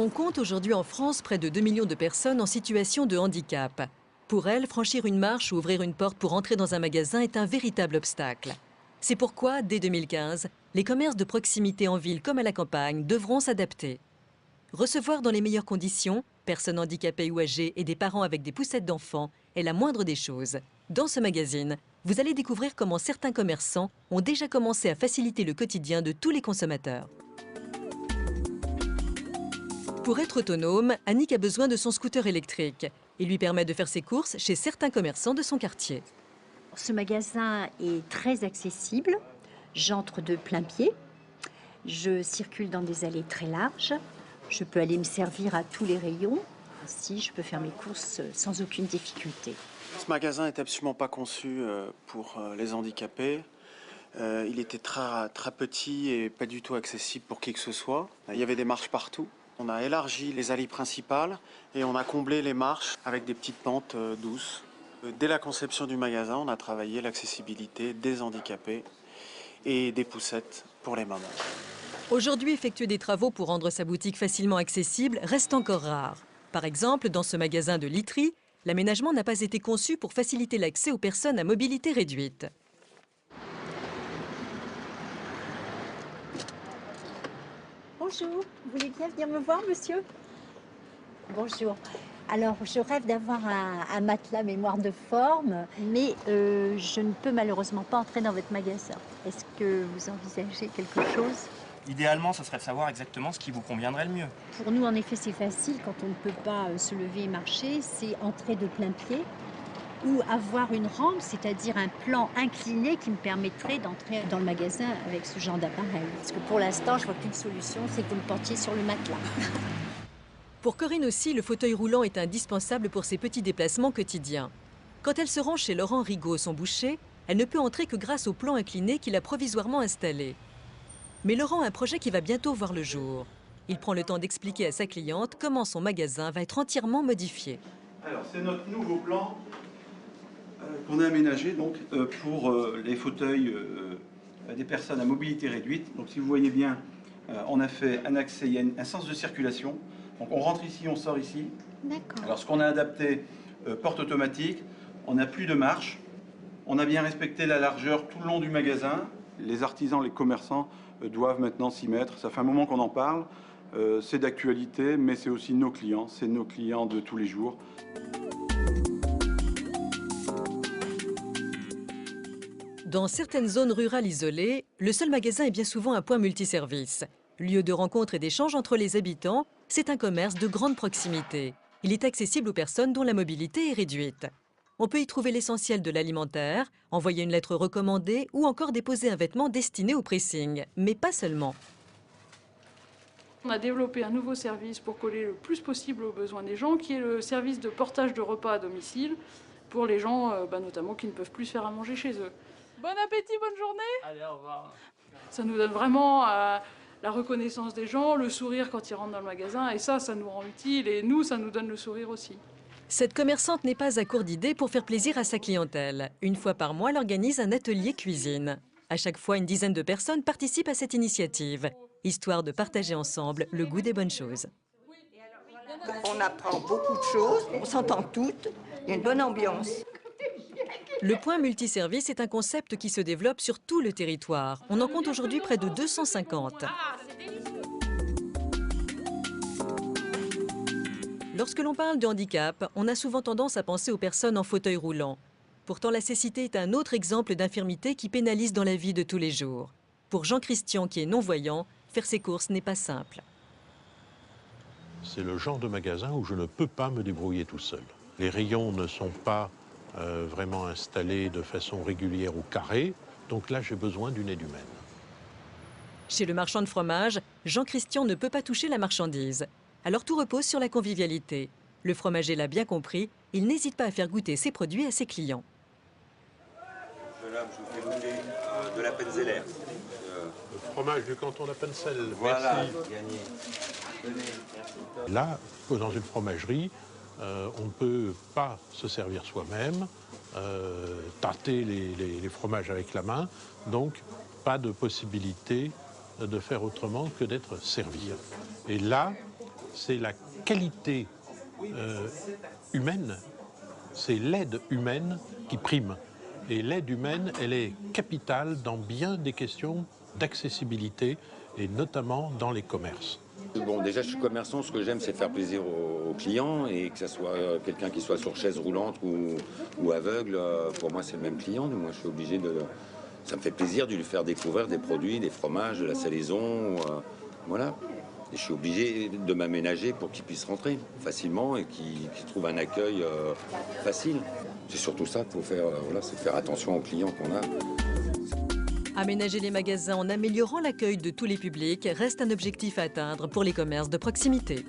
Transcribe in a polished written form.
On compte aujourd'hui en France près de 2 millions de personnes en situation de handicap. Pour elles, franchir une marche ou ouvrir une porte pour entrer dans un magasin est un véritable obstacle. C'est pourquoi, dès 2015, les commerces de proximité en ville comme à la campagne devront s'adapter. Recevoir dans les meilleures conditions, personnes handicapées ou âgées et des parents avec des poussettes d'enfants est la moindre des choses. Dans ce magazine, vous allez découvrir comment certains commerçants ont déjà commencé à faciliter le quotidien de tous les consommateurs. Pour être autonome, Annick a besoin de son scooter électrique. Il lui permet de faire ses courses chez certains commerçants de son quartier. Ce magasin est très accessible. J'entre de plein pied. Je circule dans des allées très larges. Je peux aller me servir à tous les rayons. Ainsi, je peux faire mes courses sans aucune difficulté. Ce magasin n'est absolument pas conçu pour les handicapés. Il était très petit et pas du tout accessible pour qui que ce soit. Il y avait des marches partout. On a élargi les allées principales et on a comblé les marches avec des petites pentes douces. Dès la conception du magasin, on a travaillé l'accessibilité des handicapés et des poussettes pour les mamans. Aujourd'hui, effectuer des travaux pour rendre sa boutique facilement accessible reste encore rare. Par exemple, dans ce magasin de literie, l'aménagement n'a pas été conçu pour faciliter l'accès aux personnes à mobilité réduite. Bonjour, vous voulez bien venir me voir, monsieur? Bonjour. Alors, je rêve d'avoir un matelas mémoire de forme, mais je ne peux malheureusement pas entrer dans votre magasin. Est-ce que vous envisagez quelque chose? Idéalement, ce serait de savoir exactement ce qui vous conviendrait le mieux. Pour nous, en effet, c'est facile quand on ne peut pas se lever et marcher, c'est entrer de plein pied ou avoir une rampe, c'est-à-dire un plan incliné qui me permettrait d'entrer dans le magasin avec ce genre d'appareil. Parce que pour l'instant, je vois qu'une solution, c'est que vous me portiez sur le matelas. Pour Corinne aussi, le fauteuil roulant est indispensable pour ses petits déplacements quotidiens. Quand elle se rend chez Laurent Rigaud, son boucher, elle ne peut entrer que grâce au plan incliné qu'il a provisoirement installé. Mais Laurent a un projet qui va bientôt voir le jour. Il prend le temps d'expliquer à sa cliente comment son magasin va être entièrement modifié. Alors, c'est notre nouveau plan qu'on a aménagé donc, pour les fauteuils des personnes à mobilité réduite. Donc, si vous voyez bien, on a fait un accès, il y a un sens de circulation. Donc, on rentre ici, on sort ici. D'accord. Alors, ce qu'on a adapté, porte automatique, on n'a plus de marche. On a bien respecté la largeur tout le long du magasin. Les artisans, les commerçants doivent maintenant s'y mettre. Ça fait un moment qu'on en parle. C'est d'actualité, mais c'est aussi nos clients. C'est nos clients de tous les jours. Dans certaines zones rurales isolées, le seul magasin est bien souvent un point multiservice. Lieu de rencontre et d'échange entre les habitants, c'est un commerce de grande proximité. Il est accessible aux personnes dont la mobilité est réduite. On peut y trouver l'essentiel de l'alimentaire, envoyer une lettre recommandée ou encore déposer un vêtement destiné au pressing. Mais pas seulement. On a développé un nouveau service pour coller le plus possible aux besoins des gens, qui est le service de portage de repas à domicile pour les gens notamment qui ne peuvent plus se faire à manger chez eux. Bon appétit, bonne journée! Allez, au revoir. Ça nous donne vraiment la reconnaissance des gens, le sourire quand ils rentrent dans le magasin, et ça nous rend utile, et nous, ça nous donne le sourire aussi. Cette commerçante n'est pas à court d'idées pour faire plaisir à sa clientèle. Une fois par mois, elle organise un atelier cuisine. À chaque fois, une dizaine de personnes participent à cette initiative, histoire de partager ensemble le goût des bonnes choses. On apprend beaucoup de choses, on s'entend toutes, il y a une bonne ambiance. Le point multiservice est un concept qui se développe sur tout le territoire. On en compte aujourd'hui près de 250. Lorsque l'on parle de handicap, on a souvent tendance à penser aux personnes en fauteuil roulant. Pourtant, la cécité est un autre exemple d'infirmité qui pénalise dans la vie de tous les jours. Pour Jean-Christian, qui est non-voyant, faire ses courses n'est pas simple. C'est le genre de magasin où je ne peux pas me débrouiller tout seul. Les rayons ne sont pas vraiment installés de façon régulière ou carrée, donc là j'ai besoin d'une aide humaine. Chez le marchand de fromage, Jean-Christian ne peut pas toucher la marchandise. Alors tout repose sur la convivialité. Le fromager l'a bien compris, il n'hésite pas à faire goûter ses produits à ses clients. Jeune homme, je vous fais goûter de la Penzeller. Le fromage du canton d'Appenzell. Voilà, merci. gagné. Tenez, merci. Là, dans une fromagerie, on ne peut pas se servir soi-même, tâter les fromages avec la main, donc pas de possibilité de faire autrement que d'être servi. Et là, c'est la qualité humaine, c'est l'aide humaine qui prime. Et l'aide humaine, elle est capitale dans bien des questions d'accessibilité et notamment dans les commerces. Bon, déjà, je suis commerçant. Ce que j'aime, c'est faire plaisir aux clients et que ce soit quelqu'un qui soit sur chaise roulante ou aveugle. Pour moi, c'est le même client. Moi, je suis obligé de... Ça me fait plaisir de lui faire découvrir des produits, des fromages, de la salaison. Voilà. Et je suis obligé de m'aménager pour qu'il puisse rentrer facilement et qu'il trouve un accueil facile. C'est surtout ça qu'il faut faire, voilà, c'est faire attention aux clients qu'on a. Aménager les magasins en améliorant l'accueil de tous les publics reste un objectif à atteindre pour les commerces de proximité.